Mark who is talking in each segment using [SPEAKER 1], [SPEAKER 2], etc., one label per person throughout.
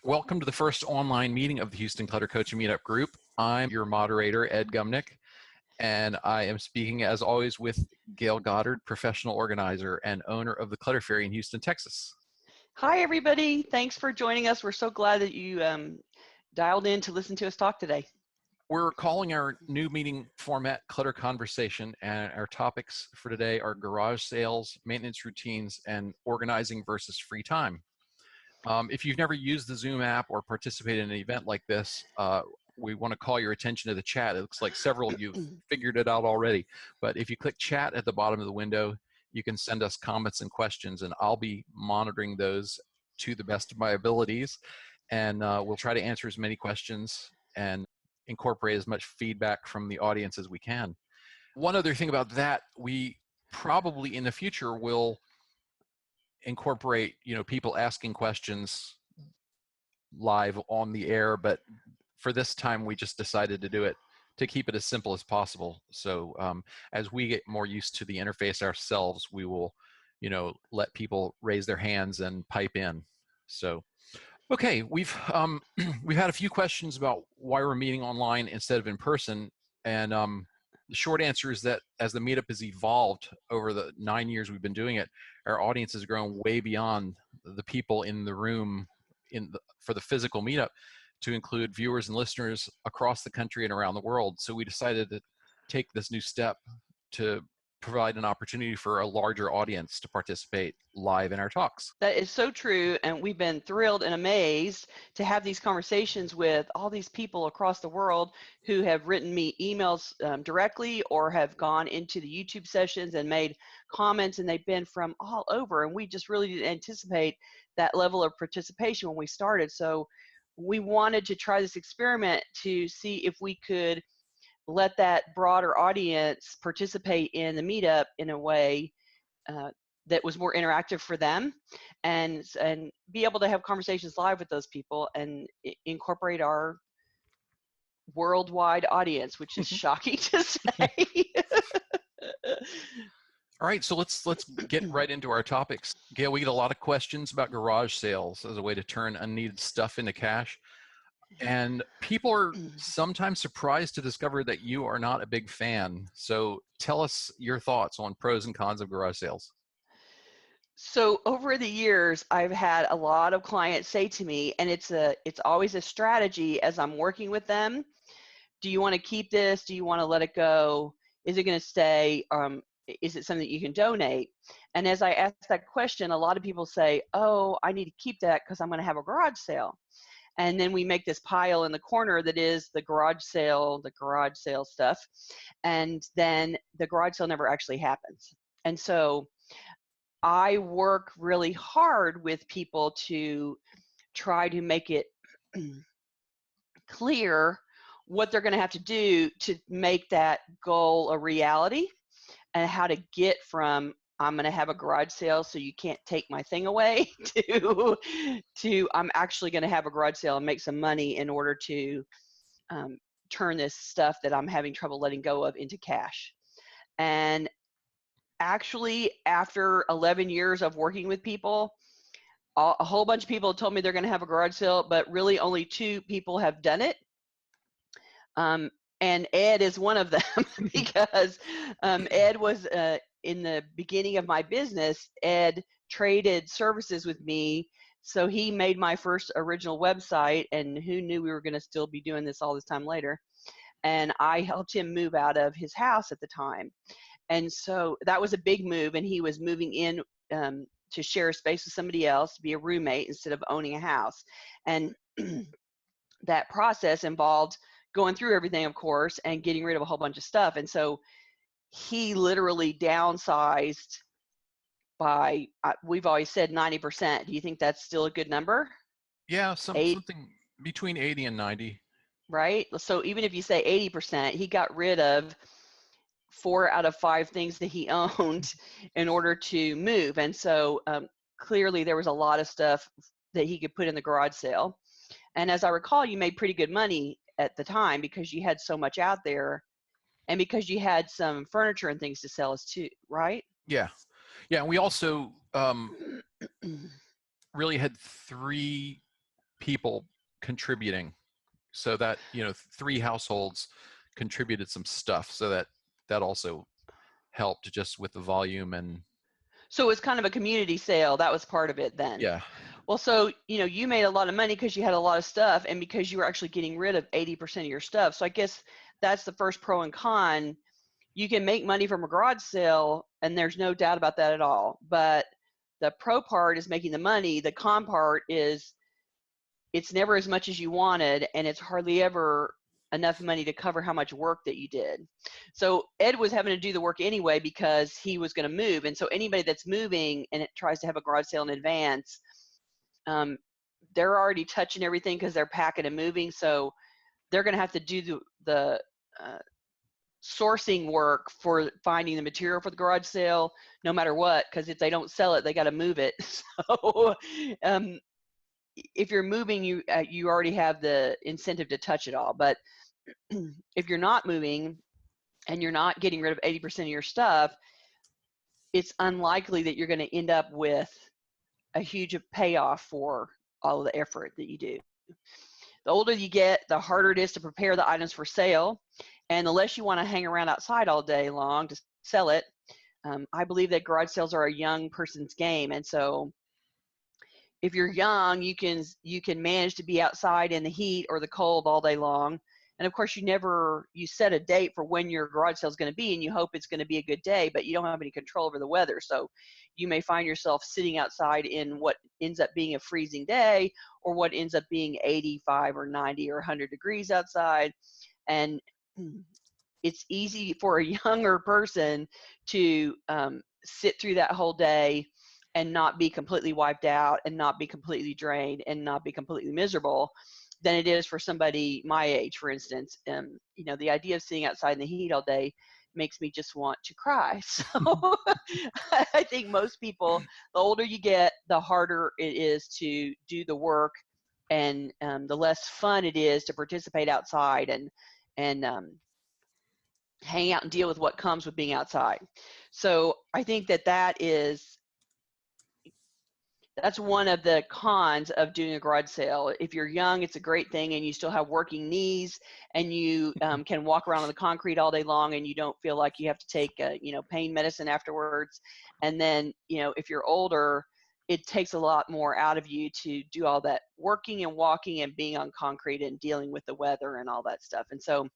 [SPEAKER 1] Welcome to the first online meeting of the Houston Clutter Coaching Meetup Group. I'm your moderator, Ed Gumnick, and I am speaking as always with Gayle Goddard, professional organizer and owner of the Clutter Fairy in Houston, Texas.
[SPEAKER 2] Hi, everybody. Thanks for joining us. We're so glad that you dialed in to listen to us talk today.
[SPEAKER 1] We're calling our new meeting format Clutter Conversation, and our topics for today are garage sales, maintenance routines, and organizing versus free time. If you've never used the Zoom app or participated in an event like this, we want to call your attention to the chat. It looks like several of you have figured it out already, but if you click chat at the bottom of the window, you can send us comments and questions, and I'll be monitoring those to the best of my abilities, and we'll try to answer as many questions and incorporate as much feedback from the audience as we can. One other thing about that, we probably in the future will incorporate, people asking questions live on the air, but for this time we just decided to do it to keep it as simple as possible. So as we get more used to the interface ourselves, we will, let people raise their hands and pipe in. So, okay, we've had a few questions about why we're meeting online instead of in person, and the short answer is that as the meetup has evolved over the 9 years we've been doing it, our audience has grown way beyond the people in the room for the physical meetup to include viewers and listeners across the country and around the world. So we decided to take this new step to provide an opportunity for a larger audience to participate live in our talks.
[SPEAKER 2] That is so true, and we've been thrilled and amazed to have these conversations with all these people across the world who have written me emails directly or have gone into the YouTube sessions and made comments, and they've been from all over, and we just really didn't anticipate that level of participation when we started. So we wanted to try this experiment to see if we could let that broader audience participate in the meetup in a way that was more interactive for them, and be able to have conversations live with those people and incorporate our worldwide audience, which is shocking to say.
[SPEAKER 1] All right, so let's get right into our topics. Gayle, we get a lot of questions about garage sales as a way to turn unneeded stuff into cash. And people are sometimes surprised to discover that you are not a big fan. So tell us your thoughts on pros and cons of garage sales.
[SPEAKER 2] So over the years, I've had a lot of clients say to me, and it's always a strategy as I'm working with them. Do you want to keep this? Do you want to let it go? Is it going to stay? Is it something that you can donate? And as I ask that question, a lot of people say, oh, I need to keep that because I'm going to have a garage sale. And then we make this pile in the corner that is the garage sale stuff. And then the garage sale never actually happens. And so I work really hard with people to try to make it clear what they're going to have to do to make that goal a reality, and how to get from I'm going to have a garage sale so you can't take my thing away to I'm actually going to have a garage sale and make some money in order to turn this stuff that I'm having trouble letting go of into cash. And actually, after 11 years of working with people, a whole bunch of people told me they're going to have a garage sale, but really only 2 people have done it. And Ed is one of them because Ed was in the beginning of my business. Ed traded services with me. So he made my first original website, and who knew we were going to still be doing this all this time later. And I helped him move out of his house at the time. And so that was a big move, and he was moving in to share a space with somebody else, to be a roommate instead of owning a house. And that process involved going through everything, of course, and getting rid of a whole bunch of stuff. And so he literally downsized by, we've always said 90%. Do you think that's still a good number?
[SPEAKER 1] Yeah, something between 80 and 90.
[SPEAKER 2] Right? So even if you say 80%, he got rid of 4 out of 5 things that he owned in order to move. And so clearly there was a lot of stuff that he could put in the garage sale. And as I recall, you made pretty good money at the time because you had so much out there, and because you had some furniture and things to sell us too, right?
[SPEAKER 1] Yeah. And we also really had 3 people contributing, so that, you know, 3 households contributed some stuff, so that also helped just with the volume. And
[SPEAKER 2] So it's kind of a community sale. That was part of it then.
[SPEAKER 1] yeah.
[SPEAKER 2] Well, so, you know, you made a lot of money because you had a lot of stuff and because you were actually getting rid of 80% of your stuff. So I guess that's the first pro and con. You can make money from a garage sale, and there's no doubt about that at all. But the pro part is making the money. The con part is it's never as much as you wanted, and it's hardly ever enough money to cover how much work that you did. So Ed was having to do the work anyway because he was going to move. And so anybody that's moving and it tries to have a garage sale in advance, they're already touching everything because they're packing and moving. So they're going to have to do the sourcing work for finding the material for the garage sale, no matter what, because if they don't sell it, they got to move it. So if you're moving, you already have the incentive to touch it all. But if you're not moving and you're not getting rid of 80% of your stuff, it's unlikely that you're going to end up with a huge payoff for all of the effort that you do. The older you get, the harder it is to prepare the items for sale, and the less you want to hang around outside all day long to sell it. I believe that garage sales are a young person's game, and so if you're young, you can manage to be outside in the heat or the cold all day long. And of course, you set a date for when your garage sale is going to be, and you hope it's going to be a good day, but you don't have any control over the weather. So you may find yourself sitting outside in what ends up being a freezing day, or what ends up being 85 or 90 or 100 degrees outside. And it's easy for a younger person to sit through that whole day and not be completely wiped out and not be completely drained and not be completely miserable than it is for somebody my age, for instance. You know, the idea of sitting outside in the heat all day makes me just want to cry. So I think most people, the older you get, the harder it is to do the work, and the less fun it is to participate outside and hang out and deal with what comes with being outside. So I think that's one of the cons of doing a garage sale. If you're young, it's a great thing, and you still have working knees, and you can walk around on the concrete all day long, and you don't feel like you have to take pain medicine afterwards. And then, you know, if you're older, it takes a lot more out of you to do all that working and walking and being on concrete and dealing with the weather and all that stuff. And so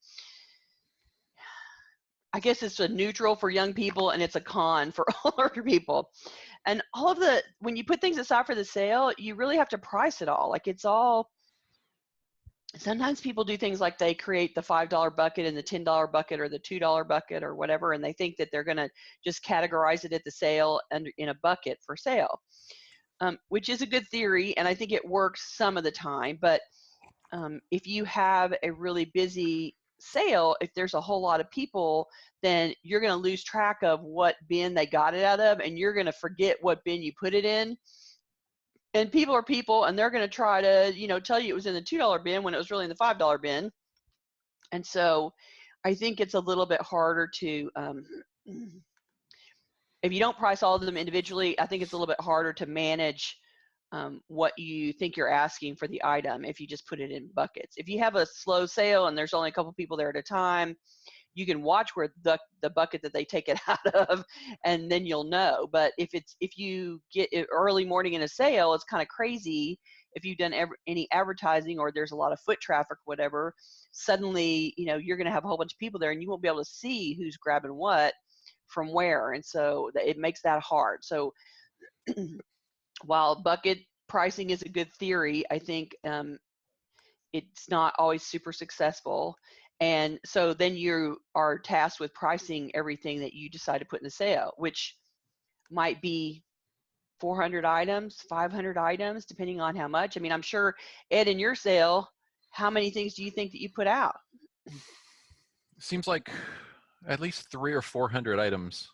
[SPEAKER 2] I guess it's a neutral for young people and it's a con for older people. And when you put things aside for the sale, you really have to price it all. Like sometimes people do things like they create the $5 bucket and the $10 bucket or the $2 bucket or whatever, and they think that they're going to just categorize it at the sale and in a bucket for sale, which is a good theory, and I think it works some of the time. But if you have a really busy sale, if there's a whole lot of people, then you're going to lose track of what bin they got it out of, and you're going to forget what bin you put it in. And people are people, and they're going to try to, tell you it was in the $2 bin when it was really in the $5 bin. And so I think it's a little bit harder to, if you don't price all of them individually, I think it's a little bit harder to manage what you think you're asking for the item if you just put it in buckets. If you have a slow sale and there's only a couple people there at a time, you can watch where the bucket that they take it out of, and then you'll know. But if you get it early morning in a sale, it's kind of crazy. If you've done any advertising or there's a lot of foot traffic, whatever, suddenly you're going to have a whole bunch of people there, and you won't be able to see who's grabbing what from where, and so it makes that hard. So while bucket pricing is a good theory, I think it's not always super successful. And so then you are tasked with pricing everything that you decide to put in the sale, which might be 400 items, 500 items, depending on how much. I mean, I'm sure, Ed, in your sale, how many things do you think that you put out?
[SPEAKER 1] Seems like at least 300 or 400 items.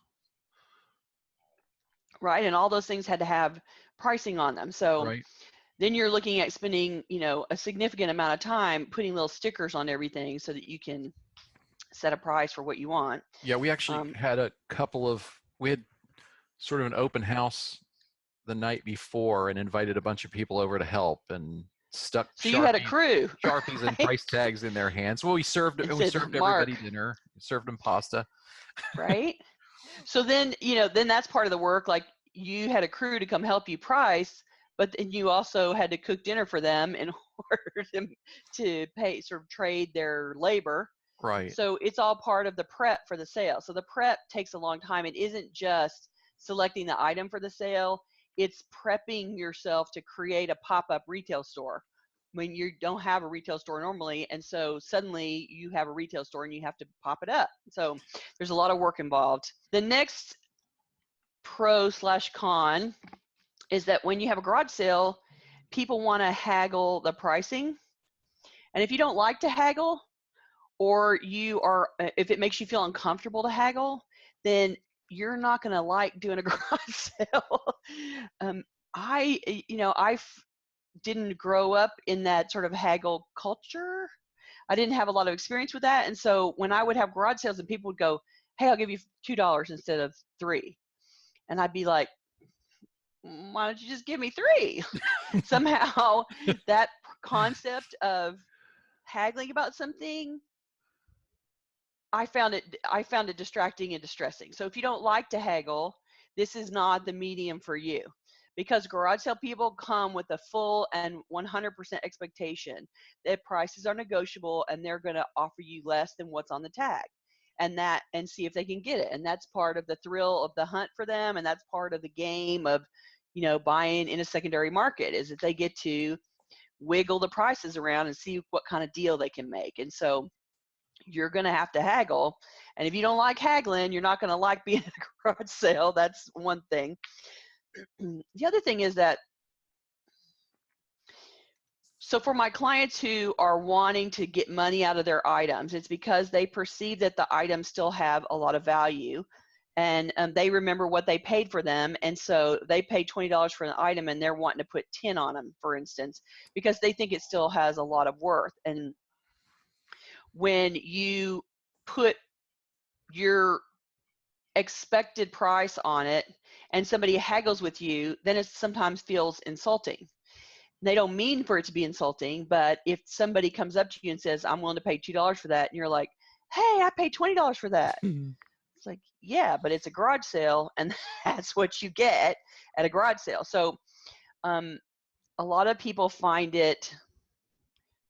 [SPEAKER 2] Right, and all those things had to have pricing on them. So
[SPEAKER 1] right.
[SPEAKER 2] Then you're looking at spending, a significant amount of time putting little stickers on everything so that you can set a price for what you want.
[SPEAKER 1] Yeah, we actually had we had sort of an open house the night before and invited a bunch of people over to help. And stuck
[SPEAKER 2] So you had a crew,
[SPEAKER 1] Sharpies and
[SPEAKER 2] right?
[SPEAKER 1] price tags in their hands. Well, we served
[SPEAKER 2] And said, Mark,
[SPEAKER 1] everybody dinner, served them pasta.
[SPEAKER 2] right? So then, then that's part of the work. Like you had a crew to come help you price, but then you also had to cook dinner for them in order to pay, sort of trade their labor.
[SPEAKER 1] Right.
[SPEAKER 2] So it's all part of the prep for the sale. So the prep takes a long time. It isn't just selecting the item for the sale. It's prepping yourself to create a pop-up retail store when you don't have a retail store normally. And so suddenly you have a retail store and you have to pop it up. So there's a lot of work involved. The next pro/con is that when you have a garage sale, people want to haggle the pricing. And if you don't like to haggle, or if it makes you feel uncomfortable to haggle, then you're not going to like doing a garage sale. I didn't grow up in that sort of haggle culture. I didn't have a lot of experience with that. And so when I would have garage sales and people would go, hey, I'll give you $2 instead of $3. And I'd be like, why don't you just give me $3? Somehow that concept of haggling about something, I found it distracting and distressing. So if you don't like to haggle, this is not the medium for you, because garage sale people come with a full and 100% expectation that prices are negotiable and they're going to offer you less than what's on the tag, and see if they can get it. And that's part of the thrill of the hunt for them, and that's part of the game of buying in a secondary market, is that they get to wiggle the prices around and see what kind of deal they can make. And so you're going to have to haggle. And if you don't like haggling, you're not going to like being at a garage sale. That's one thing. The other thing is that, so for my clients who are wanting to get money out of their items, it's because they perceive that the items still have a lot of value, and they remember what they paid for them. And so they paid $20 for an item and they're wanting to put 10 on them, for instance, because they think it still has a lot of worth. And when you put your expected price on it and somebody haggles with you, then it sometimes feels insulting. They don't mean for it to be insulting, but if somebody comes up to you and says, I'm willing to pay $2 for that, and you're like, hey, I paid $20 for that. It's like, yeah, but it's a garage sale, and that's what you get at a garage sale. So a lot of people find it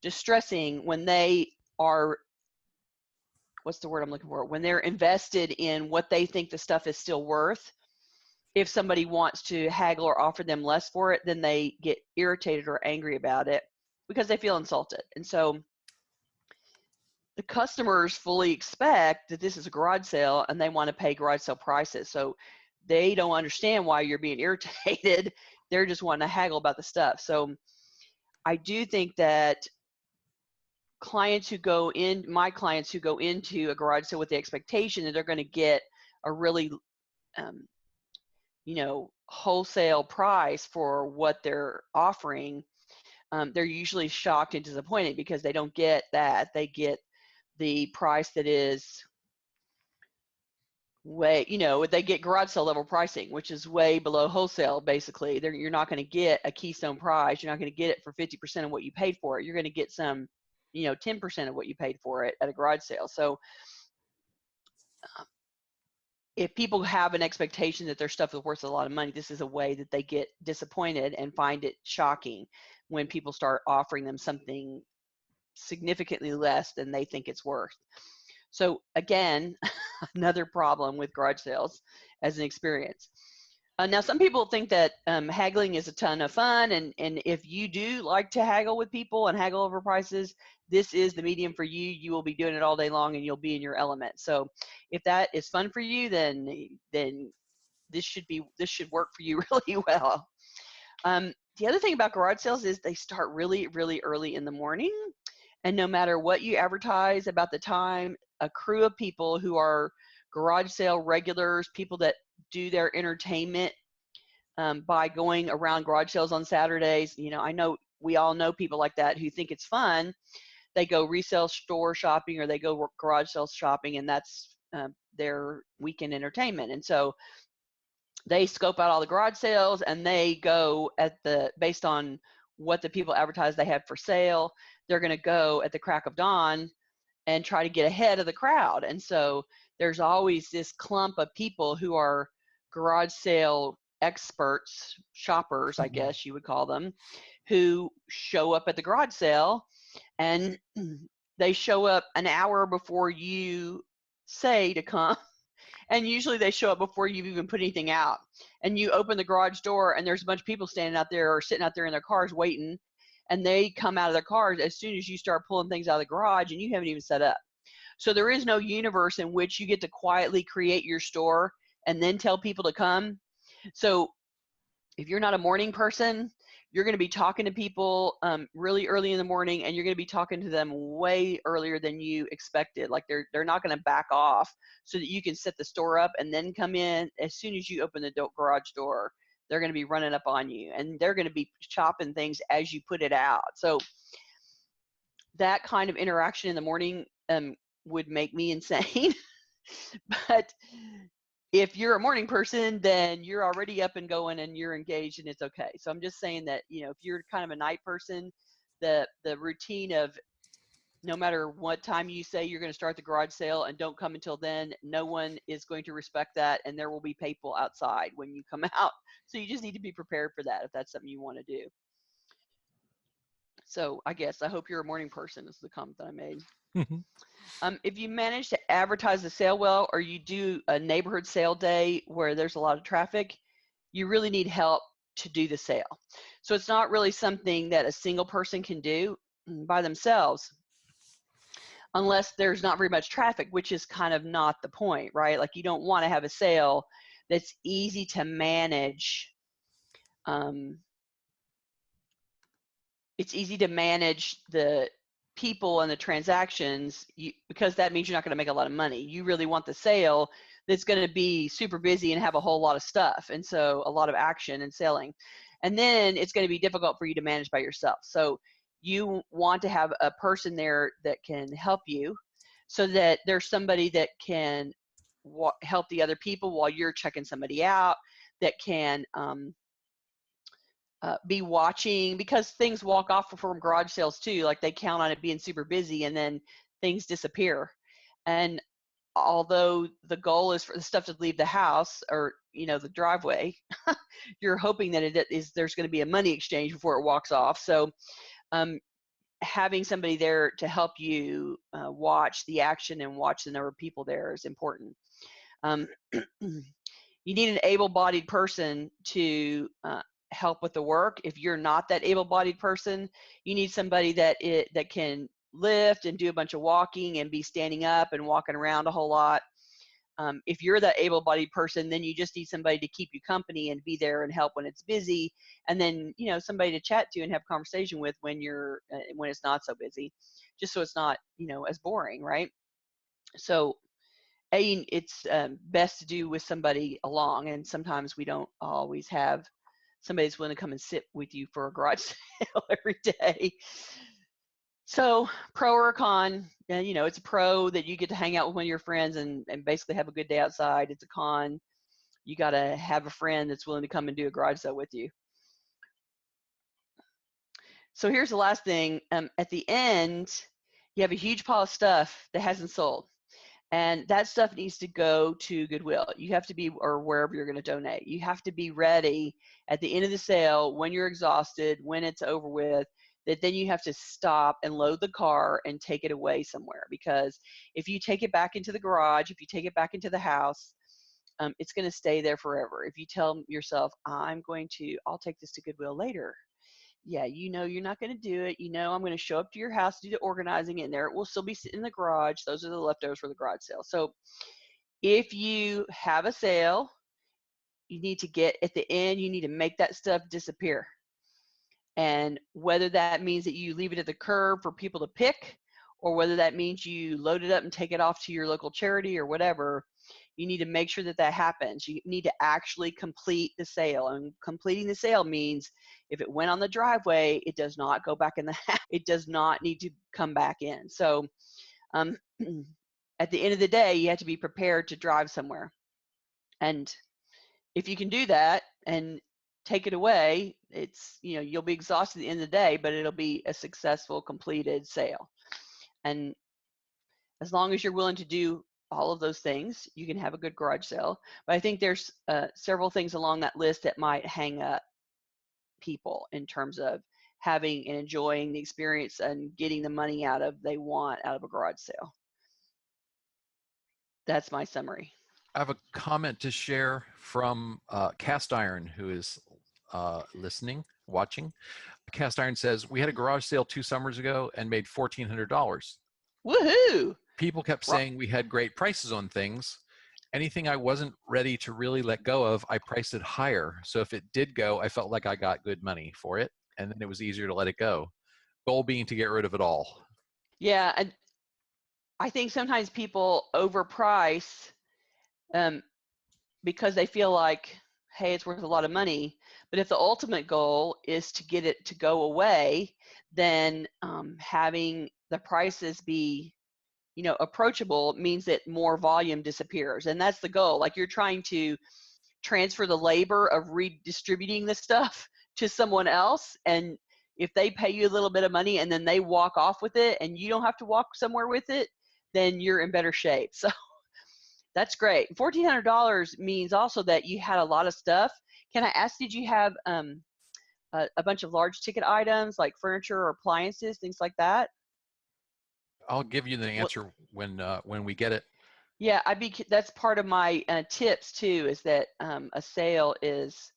[SPEAKER 2] distressing when they are, what's the word I'm looking for? When they're invested in what they think the stuff is still worth. If somebody wants to haggle or offer them less for it, then they get irritated or angry about it because they feel insulted. And so the customers fully expect that this is a garage sale and they want to pay garage sale prices. So they don't understand why you're being irritated. They're just wanting to haggle about the stuff. So I do think that my clients who go into a garage sale with the expectation that they're going to get a really wholesale price for what they're offering, they're usually shocked and disappointed because they don't get that. They get the price that is way, they get garage sale level pricing, which is way below wholesale. Basically, you're not going to get a keystone price. You're not going to get it for 50% of what you paid for it. You're going to get some, 10% of what you paid for it at a garage sale. So if people have an expectation that their stuff is worth a lot of money, this is a way that they get disappointed and find it shocking when people start offering them something significantly less than they think it's worth. So again, another problem with garage sales as an experience. Now, some people think that haggling is a ton of fun, and if you do like to haggle with people and haggle over prices, this is the medium for you. You will be doing it all day long, and you'll be in your element. So, if that is fun for you, then this should work for you really well. The other thing about garage sales is they start really, really early in the morning, and no matter what you advertise about the time, a crew of people who are garage sale regulars, people that do their entertainment by going around garage sales on Saturdays. I know we all know people like that who think it's fun. They go resale store shopping or they go garage sales shopping, and that's their weekend entertainment. And so they scope out all the garage sales and they go based on what the people advertise they have for sale. They're going to go at the crack of dawn and try to get ahead of the crowd. And so there's always this clump of people who are garage sale experts, shoppers, I guess you would call them, who show up at the garage sale, and they show up an hour before you say to come. And usually they show up before you've even put anything out. And you open the garage door and there's a bunch of people standing out there or sitting out there in their cars waiting. And they come out of their cars as soon as you start pulling things out of the garage and you haven't even set up. So there is no universe in which you get to quietly create your store and then tell people to come. So if you're not a morning person, you're going to be talking to people really early in the morning, and you're going to be talking to them way earlier than you expected. Like they're not going to back off so that you can set the store up and then come in. As soon as you open the garage door, they're going to be running up on you, and they're going to be chopping things as you put it out. So that kind of interaction in the morning would make me insane. But if you're a morning person, then you're already up and going and you're engaged, and it's okay. So I'm just saying that, you know, if you're kind of a night person, the routine of no matter what time you say you're going to start the garage sale and don't come until then, no one is going to respect that, and there will be people outside when you come out. So you just need to be prepared for that if that's something you want to do. So I hope you're a morning person is the comment that I made. If you manage to advertise the sale well, or you do a neighborhood sale day where there's a lot of traffic, you really need help to do the sale. So it's not really something that a single person can do by themselves unless there's not very much traffic, which is kind of not the point, right? Like you don't want to have a sale that's easy to manage. It's easy to manage the people and the transactions because that means you're not going to make a lot of money. You really want the sale that's going to be super busy and have a whole lot of stuff, and so a lot of action and selling. And then it's going to be difficult for you to manage by yourself. So you want to have a person there that can help you, so that there's somebody that can help the other people while you're checking somebody out, that can be watching, because things walk off from garage sales too. Like they count on it being super busy and then things disappear. And although the goal is for the stuff to leave the house or, you know, the driveway, you're hoping that there's going to be a money exchange before it walks off. So having somebody there to help you watch the action and watch the number of people there is important. You need an able-bodied person to help with the work. If you're not that able-bodied person, you need somebody that can lift and do a bunch of walking and be standing up and walking around a whole lot. If you're that able-bodied person, then you just need somebody to keep you company and be there and help when it's busy, and then, you know, somebody to chat to and have conversation with when it's not so busy, just so it's not, you know, as boring, right? So it's best to do with somebody along, and sometimes we don't always have somebody that's willing to come and sit with you for a garage sale every day. So pro or con, you know, it's a pro that you get to hang out with one of your friends and basically have a good day outside. It's a con, you got to have a friend that's willing to come and do a garage sale with you. So here's the last thing. At the end, you have a huge pile of stuff that hasn't sold. And that stuff needs to go to Goodwill. You have to be, or wherever you're going to donate. You have to be ready at the end of the sale, when you're exhausted, when it's over with, that then you have to stop and load the car and take it away somewhere. Because if you take it back into the garage, if you take it back into the house, it's going to stay there forever. If you tell yourself, I'll take this to Goodwill later. Yeah, you know you're not going to do it. You know I'm going to show up to your house to do the organizing in there. It will still be sitting in the garage. Those are the leftovers for the garage sale. So if you have a sale, you need to get at the end, you need to make that stuff disappear. And whether that means that you leave it at the curb for people to pick, or whether that means you load it up and take it off to your local charity or whatever, you need to make sure that happens. You need to actually complete the sale. And completing the sale means if it went on the driveway, it does not go back in the house. It does not need to come back in. So at the end of the day, you have to be prepared to drive somewhere. And if you can do that, and take it away, it's, you know, you'll be exhausted at the end of the day, but it'll be a successful completed sale. And as long as you're willing to do all of those things, you can have a good garage sale. But I think there's several things along that list that might hang up people in terms of having and enjoying the experience and getting the money they want out of a garage sale. That's my summary.
[SPEAKER 1] I have a comment to share from Cast Iron, who is listening, watching. Cast Iron says, we had a garage sale 2 summers ago and made $1,400.
[SPEAKER 2] Woohoo!
[SPEAKER 1] People kept saying we had great prices on things. Anything I wasn't ready to really let go of, I priced it higher. So if it did go, I felt like I got good money for it, and then it was easier to let it go. Goal being to get rid of it all.
[SPEAKER 2] Yeah, and I think sometimes people overprice because they feel like, hey, it's worth a lot of money. But if the ultimate goal is to get it to go away, then having the prices be, you know, approachable means that more volume disappears. And that's the goal. Like, you're trying to transfer the labor of redistributing the stuff to someone else. And if they pay you a little bit of money and then they walk off with it and you don't have to walk somewhere with it, then you're in better shape. So that's great. $1,400 means also that you had a lot of stuff. Can I ask, did you have a bunch of large ticket items like furniture or appliances, things like that?
[SPEAKER 1] I'll give you the answer when we get it.
[SPEAKER 2] Yeah, that's part of my tips too, is that a sale is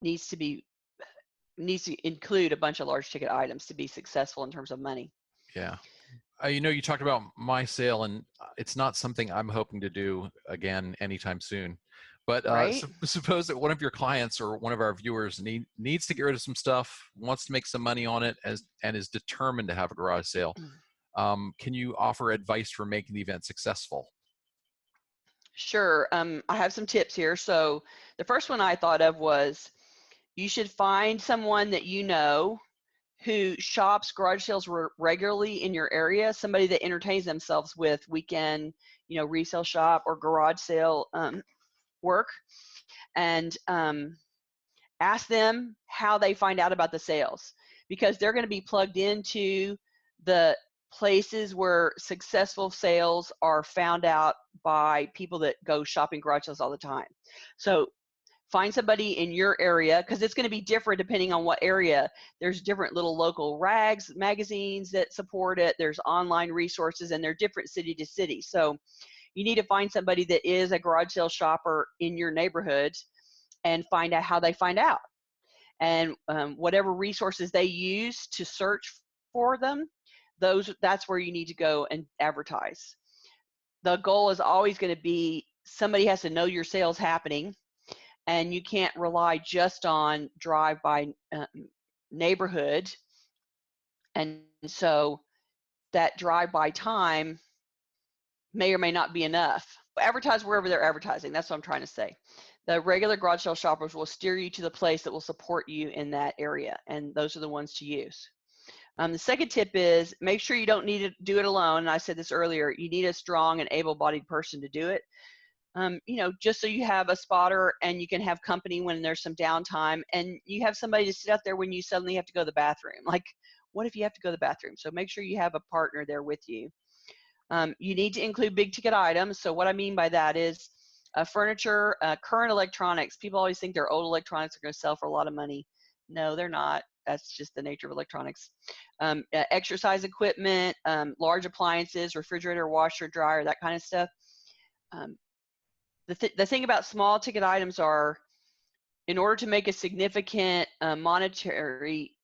[SPEAKER 2] needs to include a bunch of large ticket items to be successful in terms of money.
[SPEAKER 1] Yeah. You know, you talked about my sale, and it's not something I'm hoping to do again anytime soon. But
[SPEAKER 2] right?
[SPEAKER 1] suppose that one of your clients or one of our viewers needs to get rid of some stuff, wants to make some money on it, and is determined to have a garage sale. Can you offer advice for making the event successful?
[SPEAKER 2] Sure. I have some tips here. So the first one I thought of was, you should find someone that you know who shops garage sales regularly in your area, somebody that entertains themselves with weekend, you know, resale shop or garage sale work, and ask them how they find out about the sales, because they're going to be plugged into the places where successful sales are found out by people that go shopping garage sales all the time. So find somebody in your area, because it's going to be different depending on what area. There's different little local rags magazines that support it. There's online resources, and they're different city to city. So you need to find somebody that is a garage sale shopper in your neighborhood and find out how they find out. And whatever resources they use to search for them, that's where you need to go and advertise. The goal is always going to be, somebody has to know your sale's happening, and you can't rely just on drive-by neighborhood. And so that drive-by time may or may not be enough. Advertise wherever they're advertising. That's what I'm trying to say. The regular garage sale shoppers will steer you to the place that will support you in that area, and those are the ones to use. The second tip is, make sure you don't need to do it alone. And I said this earlier, you need a strong and able-bodied person to do it. You know, just so you have a spotter and you can have company when there's some downtime, and you have somebody to sit out there when you suddenly have to go to the bathroom. Like, what if you have to go to the bathroom? So make sure you have a partner there with you. You need to include big ticket items. So what I mean by that is furniture, current electronics. People always think their old electronics are going to sell for a lot of money. No, they're not. That's just the nature of electronics. Exercise equipment, large appliances, refrigerator, washer, dryer, that kind of stuff. The thing about small ticket items are, in order to make a significant monetary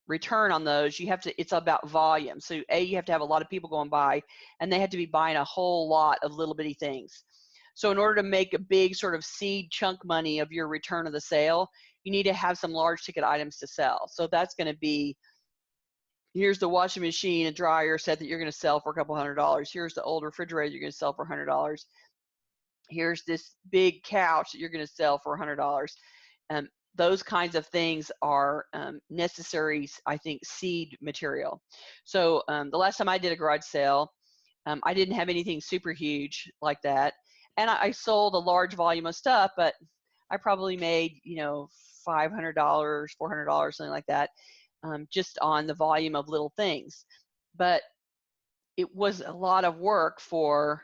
[SPEAKER 2] return on those, it's about volume. So you have to have a lot of people going by, and they have to be buying a whole lot of little bitty things. So in order to make a big sort of seed chunk money of your return of the sale, you need to have some large ticket items to sell. So that's going to be, here's the washing machine and dryer set that you're going to sell for a couple $100. Here's the old refrigerator you're going to sell for $100. Here's this big couch that you're going to sell for $100. Those kinds of things are necessary, I think, seed material. So the last time I did a garage sale, I didn't have anything super huge like that. And I sold a large volume of stuff, but I probably made, $500, $400, something like that, just on the volume of little things. But it was a lot of work for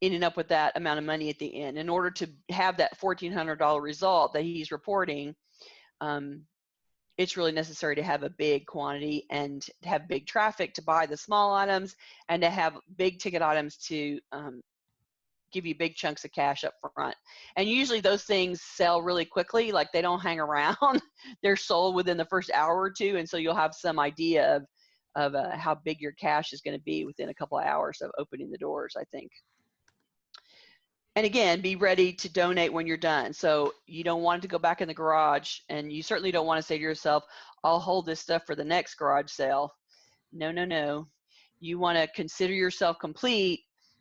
[SPEAKER 2] ending up with that amount of money at the end. In order to have that $1,400 result that he's reporting, it's really necessary to have a big quantity and have big traffic to buy the small items, and to have big ticket items to give you big chunks of cash up front. And usually those things sell really quickly, like they don't hang around. They're sold within the first hour or two, and so you'll have some idea of how big your cash is going to be within a couple of hours of opening the doors, I think. And again, be ready to donate when you're done. So you don't want it to go back in the garage, and you certainly don't want to say to yourself, I'll hold this stuff for the next garage sale. No, no, no. You want to consider yourself complete.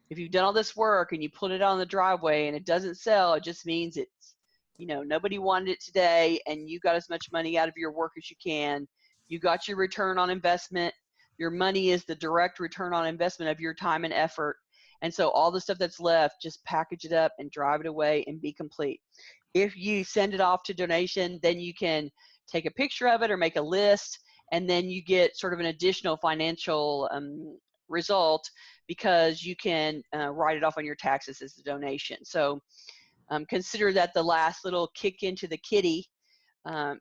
[SPEAKER 2] If you've done all this work and you put it on the driveway and it doesn't sell, it just means it's, nobody wanted it today, and you got as much money out of your work as you can. You got your return on investment. Your money is the direct return on investment of your time and effort. And so all the stuff that's left, just package it up and drive it away and be complete. If you send it off to donation, then you can take a picture of it or make a list, and then you get sort of an additional financial result, because you can write it off on your taxes as a donation. So consider that the last little kick into the kitty.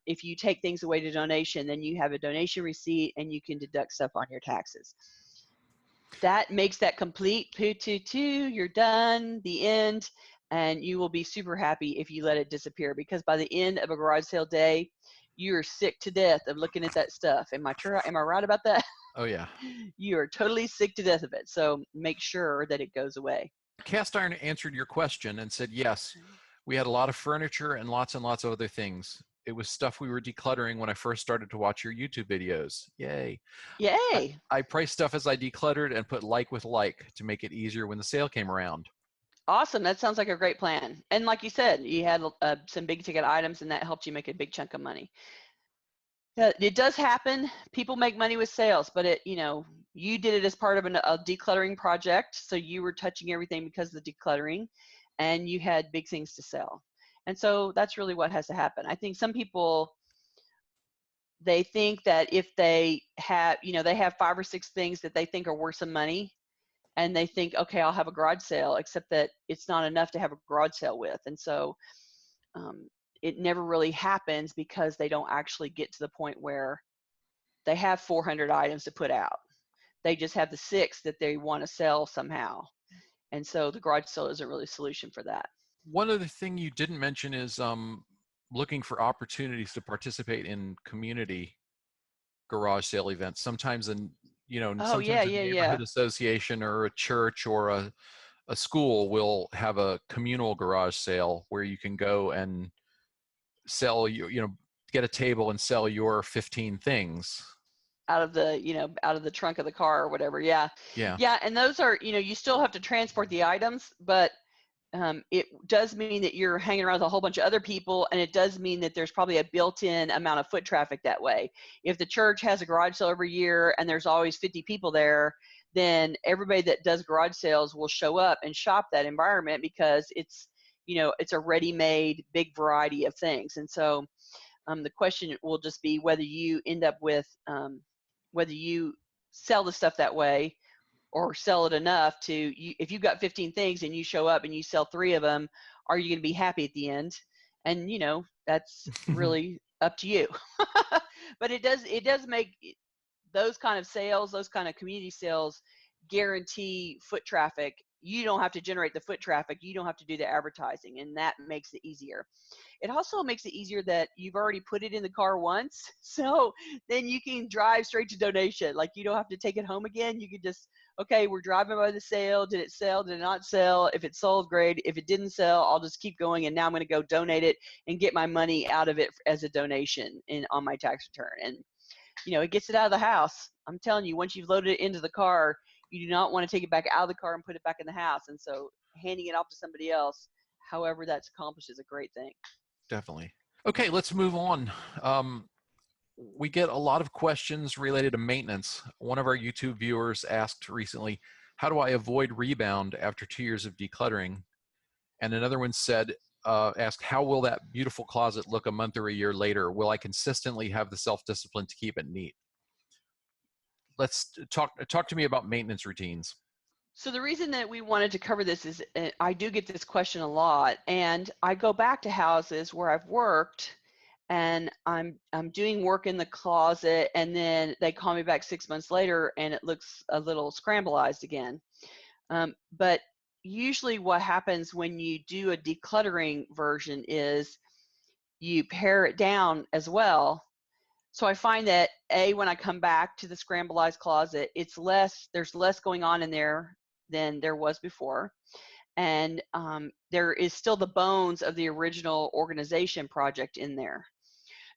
[SPEAKER 2] If you take things away to donation, then you have a donation receipt and you can deduct stuff on your taxes. That makes that complete. You're done, the end, and you will be super happy if you let it disappear, because by the end of a garage sale day, you're sick to death of looking at that stuff. Am I right about that?
[SPEAKER 1] Oh yeah.
[SPEAKER 2] You are totally sick to death of it. So make sure that it goes away.
[SPEAKER 1] Cast Iron answered your question and said, yes, we had a lot of furniture and lots of other things. It was stuff we were decluttering when I first started to watch your YouTube videos. Yay.
[SPEAKER 2] Yay.
[SPEAKER 1] I priced stuff as I decluttered and put like with like to make it easier when the sale came around.
[SPEAKER 2] Awesome. That sounds like a great plan. And like you said, you had some big ticket items, and that helped you make a big chunk of money. It does happen. People make money with sales, but you did it as part of a decluttering project. So you were touching everything because of the decluttering, and you had big things to sell. And so that's really what has to happen. I think some people, they think that if they have, they have 5 or 6 things that they think are worth some money, and they think, okay, I'll have a garage sale, except that it's not enough to have a garage sale with. And so it never really happens, because they don't actually get to the point where they have 400 items to put out. They just have the 6 that they want to sell somehow. And so the garage sale isn't really a solution for that.
[SPEAKER 1] One other thing you didn't mention is looking for opportunities to participate in community garage sale events. Sometimes a neighborhood association or a church or a school will have a communal garage sale where you can go and sell get a table and sell your 15 things
[SPEAKER 2] out of the trunk of the car or whatever. Yeah. And those are, you still have to transport the items, but it does mean that you're hanging around with a whole bunch of other people, and it does mean that there's probably a built-in amount of foot traffic that way. If the church has a garage sale every year and there's always 50 people there, then everybody that does garage sales will show up and shop that environment, because it's a ready-made big variety of things. And so the question will just be whether you end up with whether you sell the stuff that way, or sell it enough to, if you've got 15 things and you show up and you sell 3 of them, are you going to be happy at the end? And that's really up to you. But it does make those kind of sales, those kind of community sales, guarantee foot traffic. You don't have to generate the foot traffic. You don't have to do the advertising, and that makes it easier. It also makes it easier that you've already put it in the car once, so then you can drive straight to donation. Like, you don't have to take it home again. You can just, okay, we're driving by the sale. Did it sell? Did it not sell? If it sold, great. If it didn't sell, I'll just keep going, and now I'm going to go donate it and get my money out of it as a donation on my tax return. And it gets it out of the house. I'm telling you, once you've loaded it into the car, you do not want to take it back out of the car and put it back in the house. And so handing it off to somebody else, however that's accomplished, is a great thing.
[SPEAKER 1] Definitely. Okay, let's move on. We get a lot of questions related to maintenance. One of our YouTube viewers asked recently, how do I avoid rebound after 2 years of decluttering? And another one said, asked, how will that beautiful closet look a month or a year later? Will I consistently have the self-discipline to keep it neat? Let's talk to me about maintenance routines.
[SPEAKER 2] So the reason that we wanted to cover this is I do get this question a lot, and I go back to houses where I've worked and I'm doing work in the closet, and then they call me back 6 months later and it looks a little scrambled again. But usually what happens when you do a decluttering version is you pare it down as well. So I find that when I come back to the scrambled closet, there's less going on in there than there was before. And there is still the bones of the original organization project in there.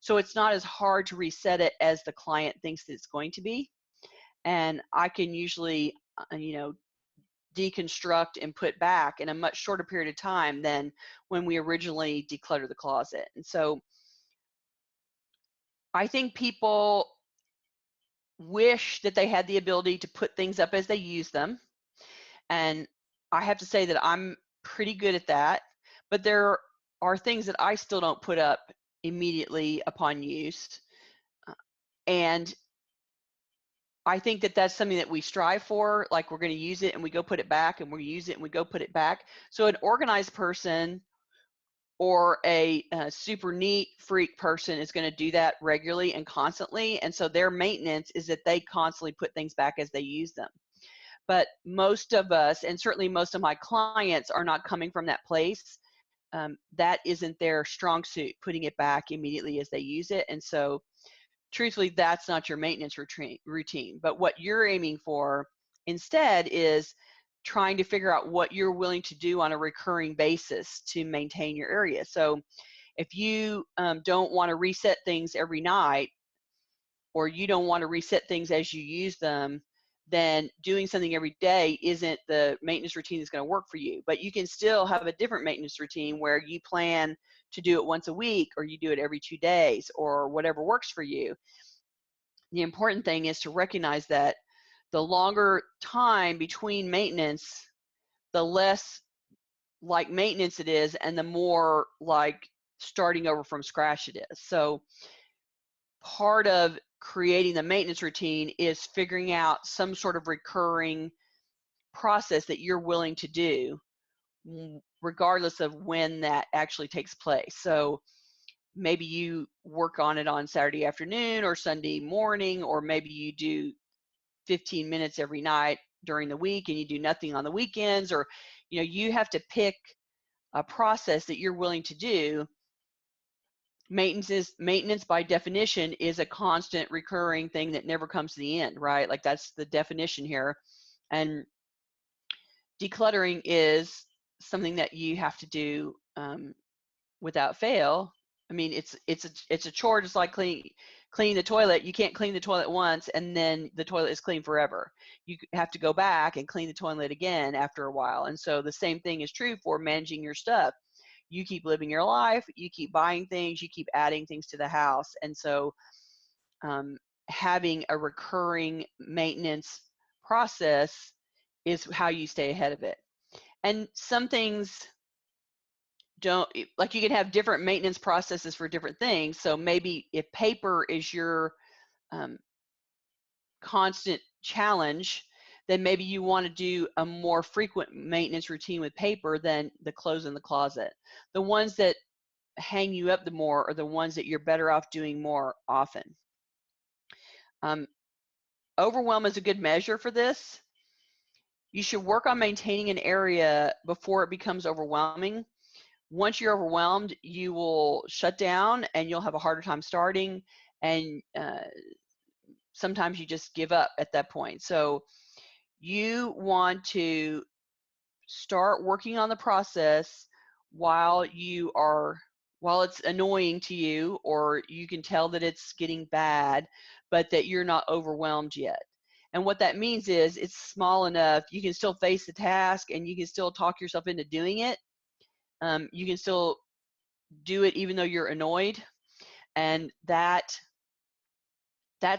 [SPEAKER 2] So it's not as hard to reset it as the client thinks it's going to be. And I can usually, deconstruct and put back in a much shorter period of time than when we originally decluttered the closet. And so I think people wish that they had the ability to put things up as they use them. And I have to say that I'm pretty good at that. But there are things that I still don't put up immediately upon use. And I think that that's something that we strive for, like we're going to use it and we go put it back, and we use it and we go put it back. So an organized person or a super neat freak person is going to do that regularly and constantly. And so their maintenance is that they constantly put things back as they use them. But most of us, and certainly most of my clients, are not coming from that place. That isn't their strong suit, putting it back immediately as they use it. And so truthfully, that's not your maintenance routine. But what you're aiming for instead is trying to figure out what you're willing to do on a recurring basis to maintain your area. So if you don't want to reset things every night, or you don't want to reset things as you use them, then doing something every day isn't the maintenance routine that's going to work for you. But you can still have a different maintenance routine where you plan to do it once a week, or you do it every 2 days, or whatever works for you. The important thing is to recognize that the longer time between maintenance, the less like maintenance it is, and the more like starting over from scratch it is. So part of creating the maintenance routine is figuring out some sort of recurring process that you're willing to do, regardless of when that actually takes place. So maybe you work on it on Saturday afternoon or Sunday morning, or maybe you do 15 minutes every night during the week and you do nothing on the weekends, or you have to pick a process that you're willing to do. Maintenance by definition is a constant recurring thing that never comes to the end, right? Like that's the definition here. And decluttering is something that you have to do without fail. I mean, it's a chore, just like cleaning the toilet. You can't clean the toilet once and then the toilet is clean forever. You have to go back and clean the toilet again after a while. And so the same thing is true for managing your stuff. You keep living your life, you keep buying things, you keep adding things to the house. And so having a recurring maintenance process is how you stay ahead of it. And some things don't, like you can have different maintenance processes for different things. So maybe if paper is your constant challenge, then maybe you want to do a more frequent maintenance routine with paper than the clothes in the closet. The ones that hang you up the more are the ones that you're better off doing more often. Overwhelm is a good measure for this. You should work on maintaining an area before it becomes overwhelming. Once you're overwhelmed, you will shut down and you'll have a harder time starting, and sometimes you just give up at that point. So you want to start working on the process while it's annoying to you, or you can tell that it's getting bad, but that you're not overwhelmed yet. And what that means is it's small enough you can still face the task and you can still talk yourself into doing it. You can still do it even though you're annoyed, and that's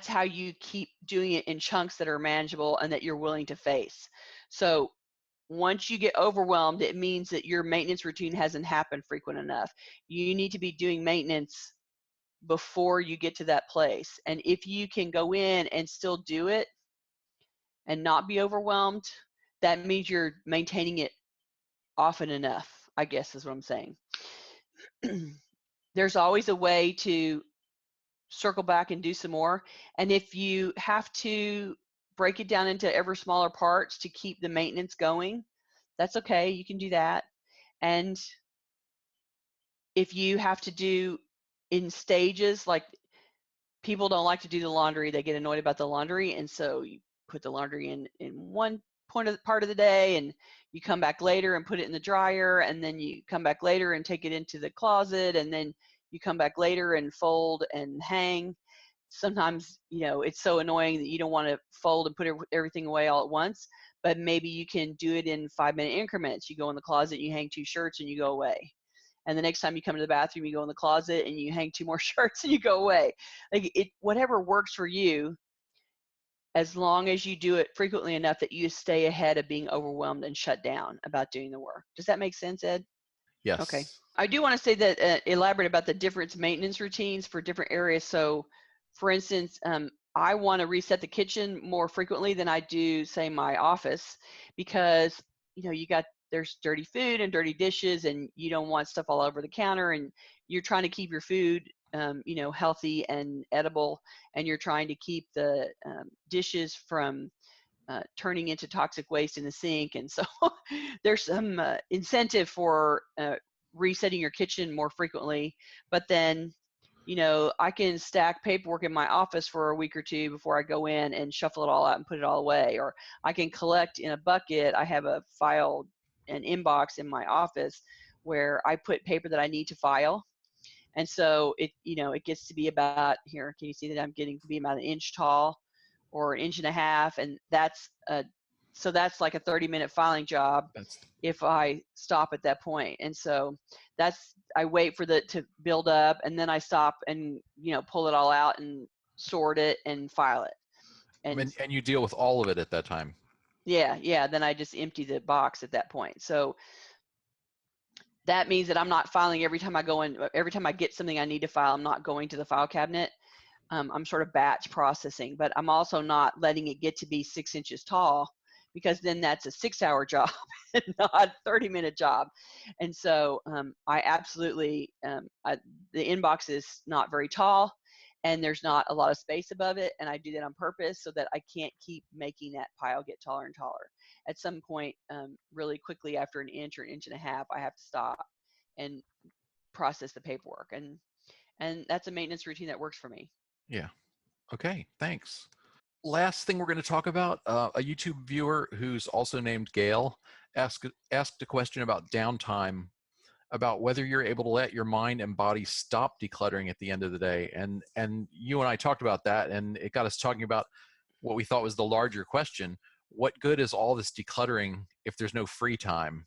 [SPEAKER 2] how you keep doing it in chunks that are manageable and that you're willing to face. So once you get overwhelmed, it means that your maintenance routine hasn't happened frequent enough. You need to be doing maintenance before you get to that place. And if you can go in and still do it and not be overwhelmed, that means you're maintaining it often enough, I guess is what I'm saying. There's always a way to circle back and do some more. And if you have to break it down into ever smaller parts to keep the maintenance going, that's okay. You can do that. And if you have to do in stages, like people don't like to do the laundry, they get annoyed about the laundry, and so you put the laundry in one part of the day, and you come back later and put it in the dryer, and then you come back later and take it into the closet, and then you come back later and fold and hang. Sometimes, you know, it's so annoying that you don't want to fold and put everything away all at once, but maybe you can do it in 5-minute increments. You go in the closet, you hang 2 shirts, and you go away. And the next time you come to the bathroom, you go in the closet and you hang 2 more shirts and you go away. Like whatever works for you, as long as you do it frequently enough that you stay ahead of being overwhelmed and shut down about doing the work. Does that make sense, Ed? Okay.
[SPEAKER 1] Yes.
[SPEAKER 2] I do want to say that, elaborate about the different maintenance routines for different areas. So for instance, I want to reset the kitchen more frequently than I do, say, my office, because, you know, there's dirty food and dirty dishes, and you don't want stuff all over the counter, and you're trying to keep your food, you know, healthy and edible, and you're trying to keep the dishes from turning into toxic waste in the sink. And so there's some incentive for resetting your kitchen more frequently. But then, you know, I can stack paperwork in my office for a week or two before I go in and shuffle it all out and put it all away. Or I can collect in a bucket. I have a file, an inbox in my office where I put paper that I need to file. And so it, you know, it gets to be about, here, can you see that I'm getting to be about 1 inch tall or 1.5 inches? And that's so that's like a 30-minute filing job if I stop at that point. And so I wait for to build up, and then I stop and, you know, pull it all out and sort it and file it.
[SPEAKER 1] And you deal with all of it at that time.
[SPEAKER 2] Yeah. Then I just empty the box at that point. So that means that I'm not filing every time I go in. Every time I get something I need to file, I'm not going to the file cabinet. I'm sort of batch processing, but I'm also not letting it get to be 6 inches tall, because then that's a 6-hour job and not a 30-minute job. And so I absolutely, the inbox is not very tall, and there's not a lot of space above it. And I do that on purpose so that I can't keep making that pile get taller and taller. At some point, really quickly after 1 inch or 1.5 inches, I have to stop and process the paperwork. And that's a maintenance routine that works for me.
[SPEAKER 1] Yeah. Okay, thanks. Last thing we're going to talk about, a YouTube viewer who's also named Gayle asked a question about downtime, about whether you're able to let your mind and body stop decluttering at the end of the day. And you and I talked about that, and it got us talking about what we thought was the larger question: what good is all this decluttering if there's no free time?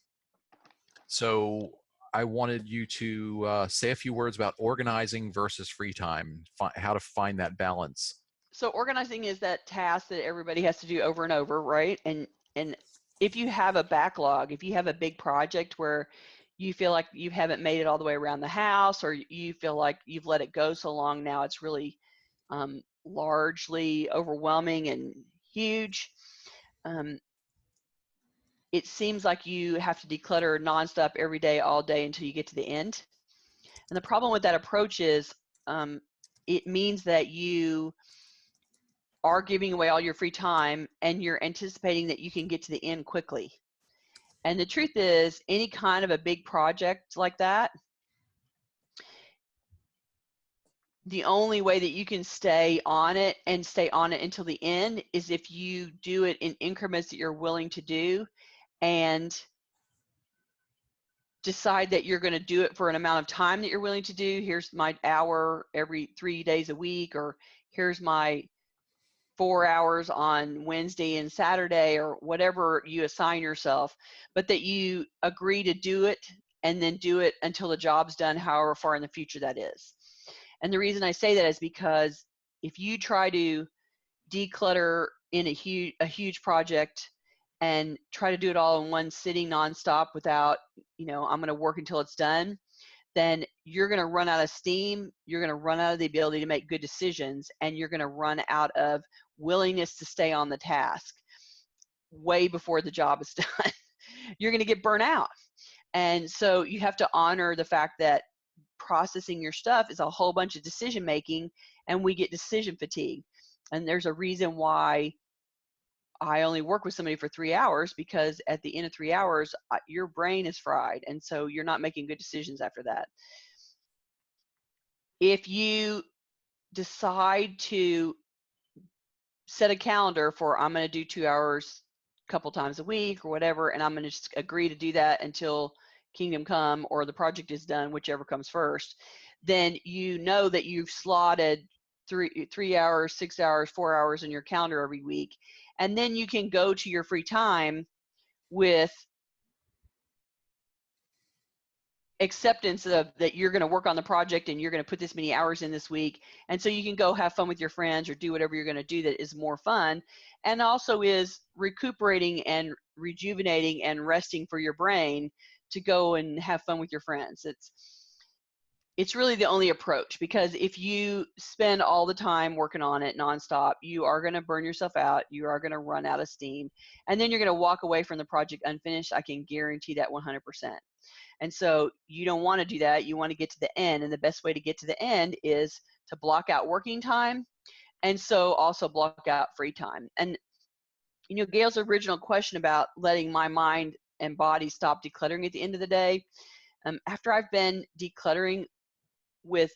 [SPEAKER 1] So I wanted you to say a few words about organizing versus free time, how to find that balance.
[SPEAKER 2] So organizing is that task that everybody has to do over and over, right? And if you have a backlog, if you have a big project where you feel like you haven't made it all the way around the house, or you feel like you've let it go so long now it's really largely overwhelming and huge, it seems like you have to declutter nonstop every day, all day, until you get to the end. And the problem with that approach is it means that you are giving away all your free time, and you're anticipating that you can get to the end quickly. And the truth is, any kind of a big project like that, the only way that you can stay on it and stay on it until the end is if you do it in increments that you're willing to do, and decide that you're going to do it for an amount of time that you're willing to do. Here's my hour every 3 days a week, or here's my 4 hours on Wednesday and Saturday, or whatever you assign yourself, but that you agree to do it and then do it until the job's done, however far in the future that is. And the reason I say that is because if you try to declutter in a huge project and try to do it all in one sitting nonstop without, I'm going to work until it's done, then you're going to run out of steam. You're going to run out of the ability to make good decisions, and you're going to run out of willingness to stay on the task way before the job is done. You're going to get burnt out. And so you have to honor the fact that processing your stuff is a whole bunch of decision making, and we get decision fatigue. And there's a reason why I only work with somebody for 3 hours, because at the end of 3 hours, your brain is fried. And so you're not making good decisions after that. If you decide to set a calendar for, I'm going to do 2 hours a couple times a week or whatever, and I'm going to just agree to do that until kingdom come or the project is done, whichever comes first, then you know that you've slotted 3 hours, 6 hours, 4 hours in your calendar every week. And then you can go to your free time with acceptance of that you're going to work on the project and you're going to put this many hours in this week. And so you can go have fun with your friends or do whatever you're going to do that is more fun, and also is recuperating and rejuvenating and resting for your brain to go and have fun with your friends. It's really the only approach, because if you spend all the time working on it nonstop, you are going to burn yourself out. You are going to run out of steam, and then you're going to walk away from the project unfinished. I can guarantee that 100%. And so you don't want to do that. You want to get to the end. And the best way to get to the end is to block out working time, and so also block out free time. And, Gayle's original question about letting my mind and body stop decluttering at the end of the day, after I've been decluttering with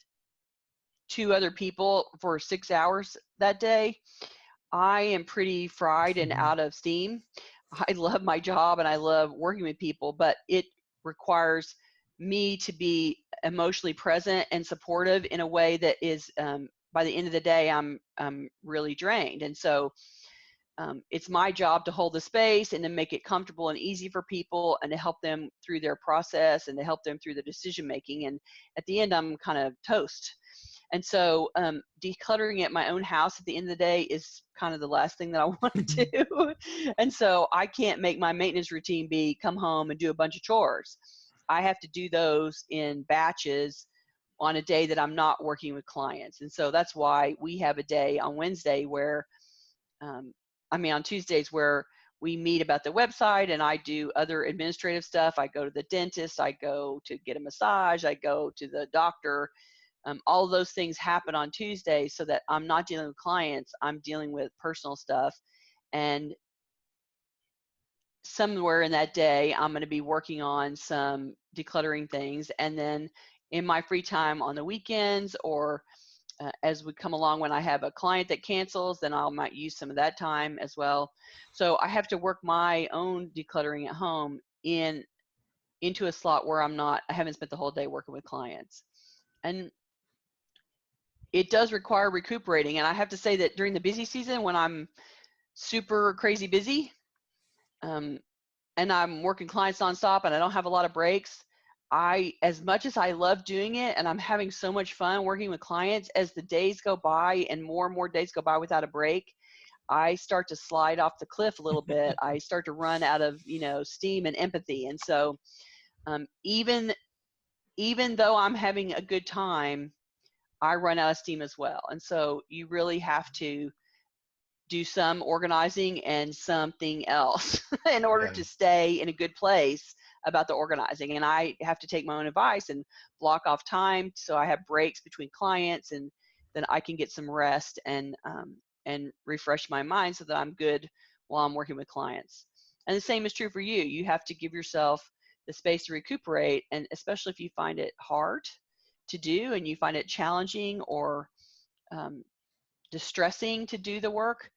[SPEAKER 2] 2 other people for 6 hours that day, I am pretty fried and out of steam. I love my job and I love working with people, but it requires me to be emotionally present and supportive in a way that is, by the end of the day, I'm really drained. And so it's my job to hold the space and to make it comfortable and easy for people, and to help them through their process and to help them through the decision making. And at the end, I'm kind of toast. And so decluttering at my own house at the end of the day is kind of the last thing that I want to do. And so I can't make my maintenance routine be come home and do a bunch of chores. I have to do those in batches on a day that I'm not working with clients. And so that's why we have a day on Wednesday where, on Tuesdays, where we meet about the website and I do other administrative stuff. I go to the dentist, I go to get a massage, I go to the doctor. All of those things happen on Tuesday, so that I'm not dealing with clients, I'm dealing with personal stuff. And somewhere in that day, I'm going to be working on some decluttering things. And then in my free time on the weekends, or as we come along, when I have a client that cancels, then I might use some of that time as well. So I have to work my own decluttering at home into a slot where I haven't spent the whole day working with clients. And it does require recuperating. And I have to say that during the busy season, when I'm super crazy busy, and I'm working clients nonstop and I don't have a lot of breaks, as much as I love doing it and I'm having so much fun working with clients, as the days go by and more days go by without a break, I start to slide off the cliff a little bit. I start to run out of, steam and empathy. And so even though I'm having a good time, I run out of steam as well. And so you really have to do some organizing and something else in order to stay in a good place about the organizing. And I have to take my own advice and block off time so I have breaks between clients, and then I can get some rest and refresh my mind so that I'm good while I'm working with clients. And the same is true for you. You have to give yourself the space to recuperate, and especially if you find it hard to do and you find it challenging or distressing to do the work,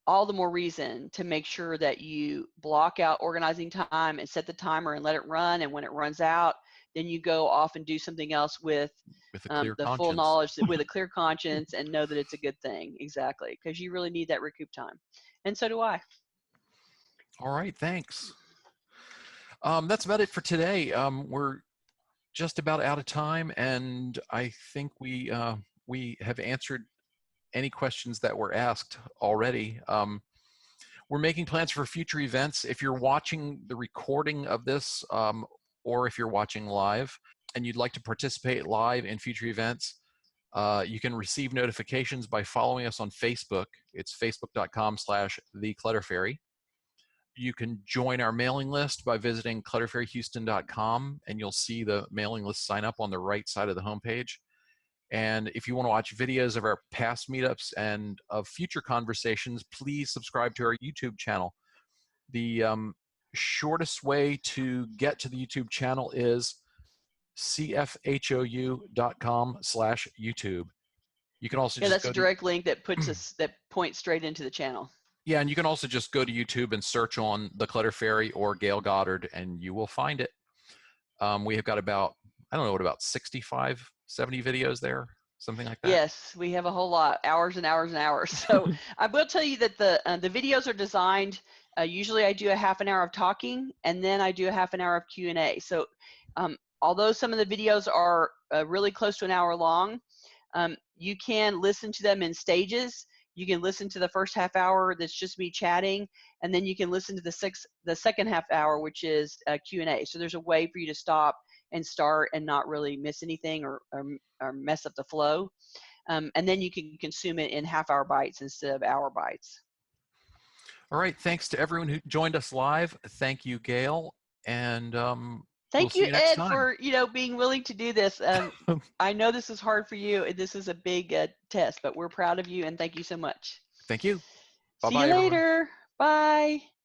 [SPEAKER 2] all the more reason to make sure that you block out organizing time and set the timer and let it run. And when it runs out, then you go off and do something else with
[SPEAKER 1] a clear
[SPEAKER 2] the
[SPEAKER 1] conscience.
[SPEAKER 2] full knowledge, with a clear conscience, and know that it's a good thing. Exactly. Because you really need that recoup time. And so do I.
[SPEAKER 1] All right. Thanks. That's about it for today. We're just about out of time, and I think we have answered any questions that were asked already. We're making plans for future events. If you're watching the recording of this, or if you're watching live and you'd like to participate live in future events, you can receive notifications by following us on Facebook. It's facebook.com/theclutterfairy. You can join our mailing list by visiting clutterfairyhouston.com, and you'll see the mailing list sign up on the right side of the homepage. And if you want to watch videos of our past meetups and of future conversations, please subscribe to our YouTube channel. The shortest way to get to the YouTube channel is cfhou.com/YouTube. You can also
[SPEAKER 2] Yeah,
[SPEAKER 1] just
[SPEAKER 2] that's
[SPEAKER 1] go
[SPEAKER 2] a
[SPEAKER 1] to
[SPEAKER 2] direct link that points straight into the channel.
[SPEAKER 1] yeah, and you can also just go to YouTube and search on the Clutter Fairy or Gayle Goddard, and you will find it. We have got about, I don't know, what, about 65, 70 videos there, something like that.
[SPEAKER 2] Yes, we have a whole lot, hours and hours and hours. So I will tell you that the videos are designed. Usually, I do a half an hour of talking, and then I do a half an hour of Q&A. So although some of the videos are really close to an hour long, you can listen to them in stages. You can listen to the first half hour that's just me chatting, and then you can listen to the second half hour, which is Q&A. So there's a way for you to stop and start and not really miss anything or mess up the flow. And then you can consume it in half-hour bites instead of hour bites.
[SPEAKER 1] All right, thanks to everyone who joined us live. Thank you, Gayle, and we'll
[SPEAKER 2] Thank
[SPEAKER 1] see
[SPEAKER 2] you,
[SPEAKER 1] you next
[SPEAKER 2] Ed,
[SPEAKER 1] time.
[SPEAKER 2] for being willing to do this. I know this is hard for you, and this is a big test, but we're proud of you, and thank you so much.
[SPEAKER 1] Thank you.
[SPEAKER 2] See you
[SPEAKER 1] Bye-bye, everyone.
[SPEAKER 2] later. Bye.